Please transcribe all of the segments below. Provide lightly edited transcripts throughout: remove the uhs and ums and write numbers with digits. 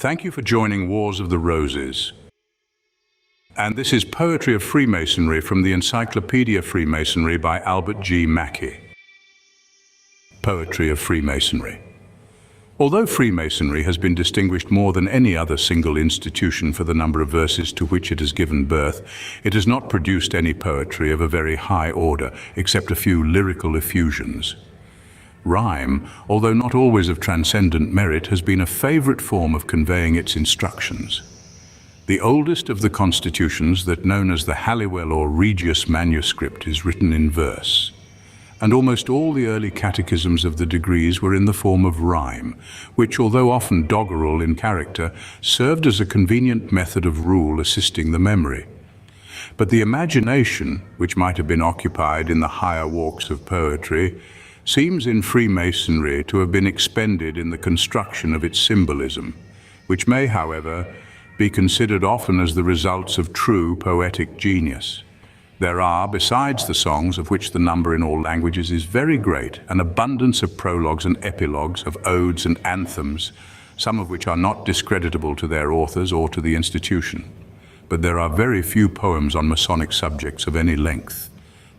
Thank you for joining Wars of the Roses. And this is Poetry of Freemasonry from the Encyclopedia of Freemasonry by Albert G. Mackey. Poetry of Freemasonry. Although Freemasonry has been distinguished more than any other single institution for the number of verses to which it has given birth, it has not produced any poetry of a very high order, except a few lyrical effusions. Rhyme, although not always of transcendent merit, has been a favorite form of conveying its instructions. The oldest of the constitutions, that known as the Halliwell or Regius manuscript, is written in verse. And almost all the early catechisms of the degrees were in the form of rhyme, which, although often doggerel in character, served as a convenient method of rule assisting the memory. But the imagination, which might have been occupied in the higher walks of poetry, seems in Freemasonry to have been expended in the construction of its symbolism, which may, however, be considered often as the results of true poetic genius. There are, besides the songs, of which the number in all languages is very great, an abundance of prologues and epilogues, of odes and anthems, some of which are not discreditable to their authors or to the institution. But there are very few poems on Masonic subjects of any length.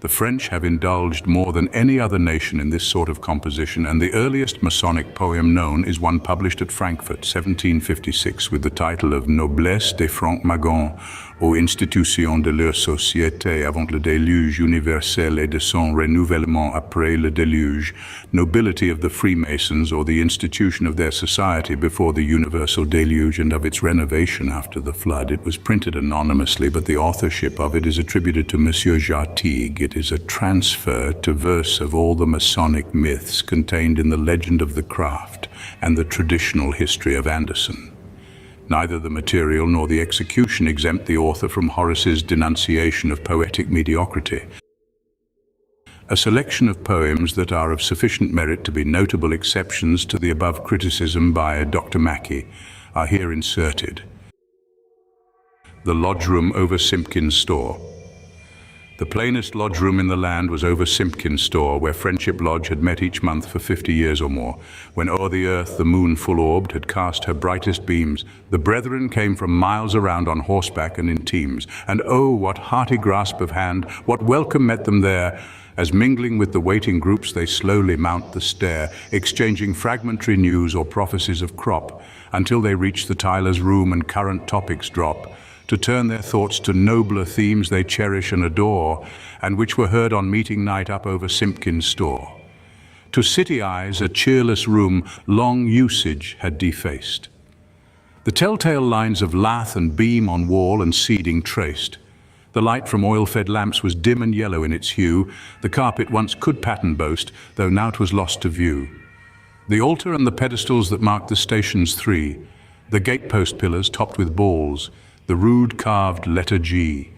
The French have indulged more than any other nation in this sort of composition, and the earliest Masonic poem known is one published at Frankfurt, 1756, with the title of Noblesse des Francs-Maçons aux institutions de leur société avant le déluge universel et de son renouvellement après le déluge, Nobility of the Freemasons, or the institution of their society before the universal deluge and of its renovation after the flood. It was printed anonymously, but the authorship of it is attributed to Monsieur Jartigue. It is a transfer to verse of all the Masonic myths contained in the Legend of the Craft and the traditional history of Anderson. Neither the material nor the execution exempt the author from Horace's denunciation of poetic mediocrity. A selection of poems that are of sufficient merit to be notable exceptions to the above criticism by Dr. Mackey are here inserted. The Lodge Room over Simpkin's Store. The plainest lodge room in the land was over Simpkin's store, where Friendship Lodge had met each month for 50 years or more. When o'er the earth the moon full-orbed had cast her brightest beams, the brethren came from miles around on horseback and in teams. And oh, what hearty grasp of hand, what welcome met them there, as mingling with the waiting groups they slowly mount the stair, exchanging fragmentary news or prophecies of crop, until they reach the tiler's room and current topics drop, to turn their thoughts to nobler themes they cherish and adore, and which were heard on meeting night up over Simpkin's store. To city eyes, a cheerless room long usage had defaced. The telltale lines of lath and beam on wall and seeding traced. The light from oil-fed lamps was dim and yellow in its hue. The carpet once could pattern boast, though now 'twas lost to view. The altar and the pedestals that marked the stations three, the gatepost pillars topped with balls, the rude carved letter G,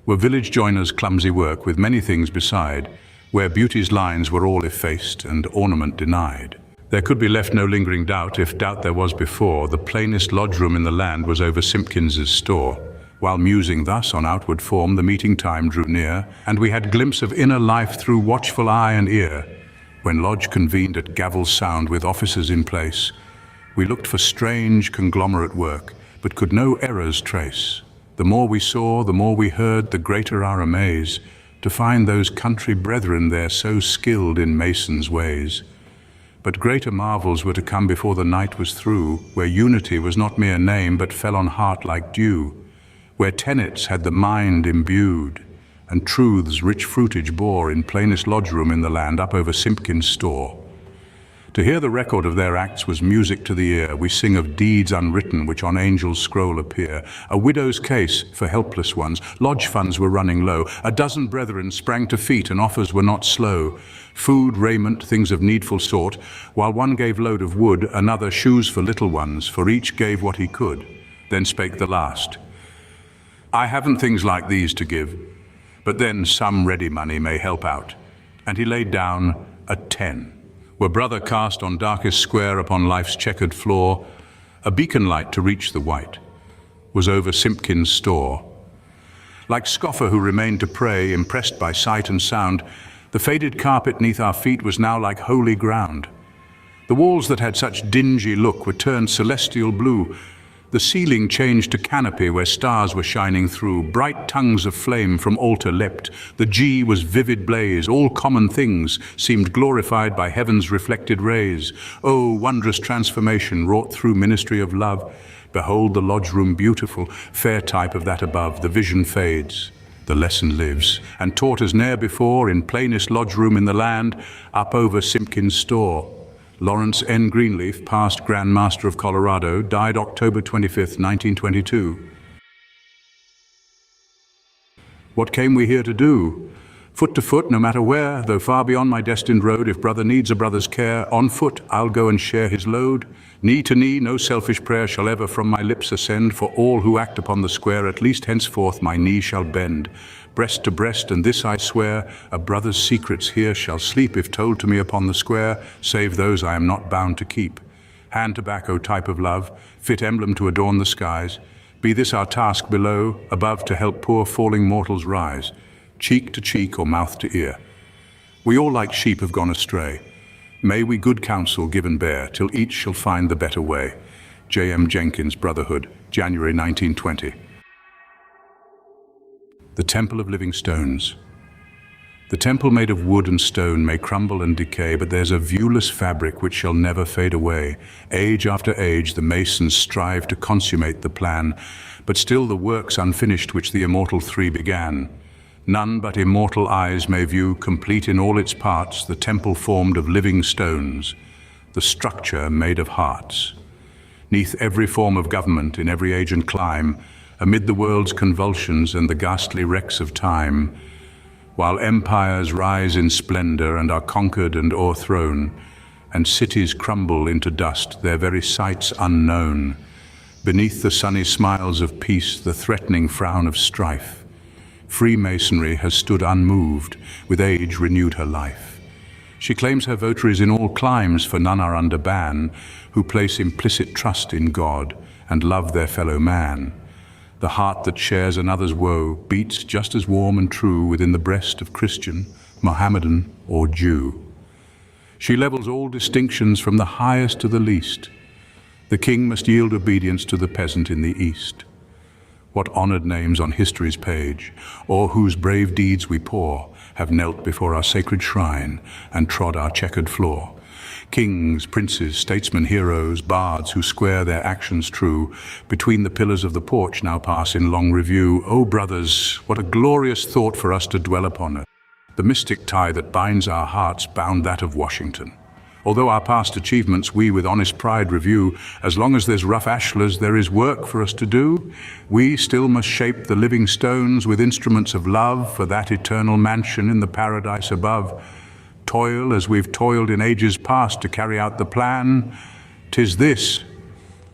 were village joiners' clumsy work, with many things beside, where beauty's lines were all effaced and ornament denied. There could be left no lingering doubt, if doubt there was before, the plainest lodge room in the land was over Simpkins's store. While musing thus on outward form, the meeting time drew near, and we had glimpse of inner life through watchful eye and ear. When lodge convened at gavel's sound with officers in place, we looked for strange conglomerate work, but could no errors trace. The more we saw, the more we heard, the greater our amaze, to find those country brethren there so skilled in masons' ways. But greater marvels were to come before the night was through, where unity was not mere name, but fell on heart like dew, where tenets had the mind imbued, and truths rich fruitage bore in plainest lodge room in the land up over Simpkin's store. To hear the record of their acts was music to the ear. We sing of deeds unwritten which on angel's scroll appear. A widow's case for helpless ones. Lodge funds were running low. A dozen brethren sprang to feet, and offers were not slow. Food, raiment, things of needful sort. While one gave load of wood, another shoes for little ones, for each gave what he could. Then spake the last, I haven't things like these to give, but then some ready money may help out. And he laid down a 10. Were brother cast on darkest square upon life's checkered floor, a beacon light to reach the white was over Simpkin's store. Like scoffer who remained to pray, impressed by sight and sound, the faded carpet neath our feet was now like holy ground. The walls that had such dingy look were turned celestial blue. The ceiling changed to canopy where stars were shining through. Bright tongues of flame from altar leapt. The G was vivid blaze. All common things seemed glorified by heaven's reflected rays. Oh, wondrous transformation wrought through ministry of love. Behold the lodge room beautiful, fair type of that above. The vision fades, the lesson lives, and taught as ne'er before in plainest lodge room in the land, up over Simpkin's store. Lawrence N. Greenleaf, past Grand Master of Colorado, died October 25th, 1922. What came we here to do? Foot to foot, no matter where, though far beyond my destined road, if brother needs a brother's care, on foot I'll go and share his load. Knee to knee, no selfish prayer shall ever from my lips ascend, for all who act upon the square, at least henceforth my knee shall bend. Breast to breast, and this I swear, a brother's secrets here shall sleep, if told to me upon the square, save those I am not bound to keep. Hand tobacco type of love, fit emblem to adorn the skies, be this our task below, above to help poor falling mortals rise, cheek to cheek or mouth to ear. We all like sheep have gone astray. May we good counsel give and bear, till each shall find the better way. J.M. Jenkins, Brotherhood, January 1920. The Temple of Living Stones. The temple made of wood and stone may crumble and decay, but there's a viewless fabric which shall never fade away. Age after age the masons strive to consummate the plan, but still the work's unfinished which the immortal three began. None but immortal eyes may view, complete in all its parts, the temple formed of living stones, the structure made of hearts. Neath every form of government, in every age and clime, amid the world's convulsions and the ghastly wrecks of time, while empires rise in splendor and are conquered and o'erthrown, and cities crumble into dust, their very sites unknown, beneath the sunny smiles of peace, the threatening frown of strife, Freemasonry has stood unmoved, with age renewed her life. She claims her votaries in all climes, for none are under ban, who place implicit trust in God and love their fellow man. The heart that shares another's woe beats just as warm and true within the breast of Christian, Mohammedan, or Jew. She levels all distinctions from the highest to the least. The king must yield obedience to the peasant in the East. What honored names on history's page, or whose brave deeds we pour, have knelt before our sacred shrine and trod our checkered floor. Kings, princes, statesmen, heroes, bards who square their actions true, between the pillars of the porch now pass in long review. O brothers, what a glorious thought for us to dwell upon. The mystic tie that binds our hearts bound that of Washington. Although our past achievements we with honest pride review, as long as there's rough ashlars there is work for us to do. We still must shape the living stones with instruments of love for that eternal mansion in the paradise above. Toil as we've toiled in ages past to carry out the plan. 'Tis this,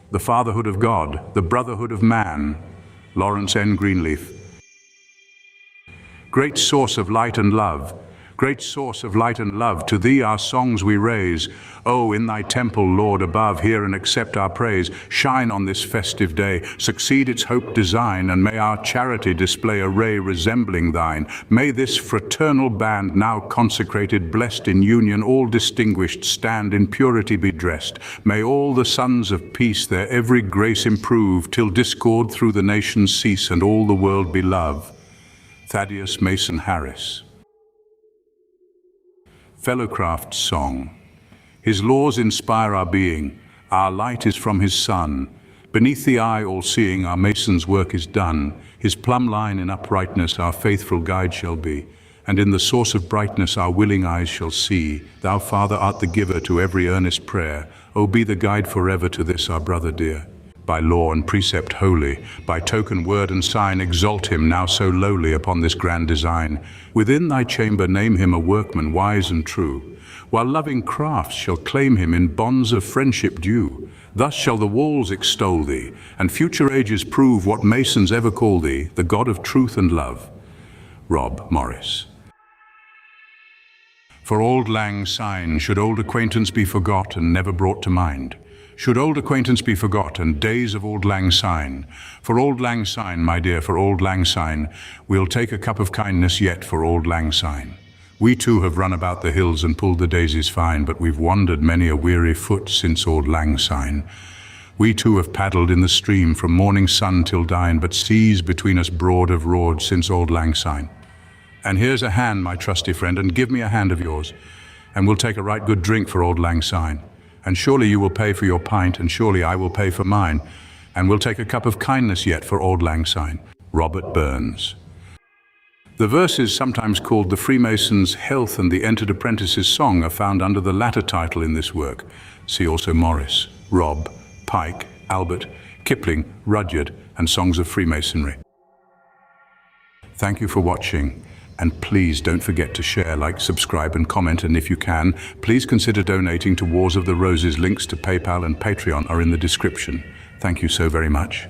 the fatherhood of God, the brotherhood of man. Lawrence N. Greenleaf. Great source of light and love, great source of light and love, to thee our songs we raise. Oh, in thy temple, Lord above, hear and accept our praise. Shine on this festive day, succeed its hope design, and may our charity display a ray resembling thine. May this fraternal band, now consecrated, blessed in union, all distinguished, stand in purity be dressed. May all the sons of peace their every grace improve, till discord through the nations cease, and all the world be love. Thaddeus Mason Harris. Fellowcraft's Song. His laws inspire our being, our light is from his sun. Beneath the eye all-seeing our mason's work is done. His plumb line in uprightness our faithful guide shall be, and in the source of brightness our willing eyes shall see. Thou, Father, art the giver to every earnest prayer. O be the guide forever to this our brother dear. By law and precept holy, by token, word and sign, exalt him now so lowly upon this grand design. Within thy chamber name him a workman wise and true, while loving crafts shall claim him in bonds of friendship due. Thus shall the walls extol thee, and future ages prove what masons ever call thee, the God of truth and love. Rob Morris. For Auld Lang Syne, should old acquaintance be forgot and never brought to mind. Should old acquaintance be forgot and days of Auld Lang Syne. For Auld Lang Syne, my dear, for Auld Lang Syne, we'll take a cup of kindness yet for Auld Lang Syne. We too have run about the hills and pulled the daisies fine, but we've wandered many a weary foot since Auld Lang Syne. We too have paddled in the stream from morning sun till dine, but seas between us broad have roared since Auld Lang Syne. And here's a hand, my trusty friend, and give me a hand of yours, and we'll take a right good drink for Auld Lang Syne. And surely you will pay for your pint, and surely I will pay for mine, and we'll take a cup of kindness yet for Auld Lang Syne. Robert Burns. The verses, sometimes called the Freemasons' Health and the Entered Apprentice's Song, are found under the latter title in this work. See also Morris, Robb, Pike, Albert, Kipling, Rudyard, and Songs of Freemasonry. Thank you for watching, and please don't forget to share, like, subscribe, and comment, and if you can, please consider donating to Wars of the Roses. Links to PayPal and Patreon are in the description. Thank you so very much.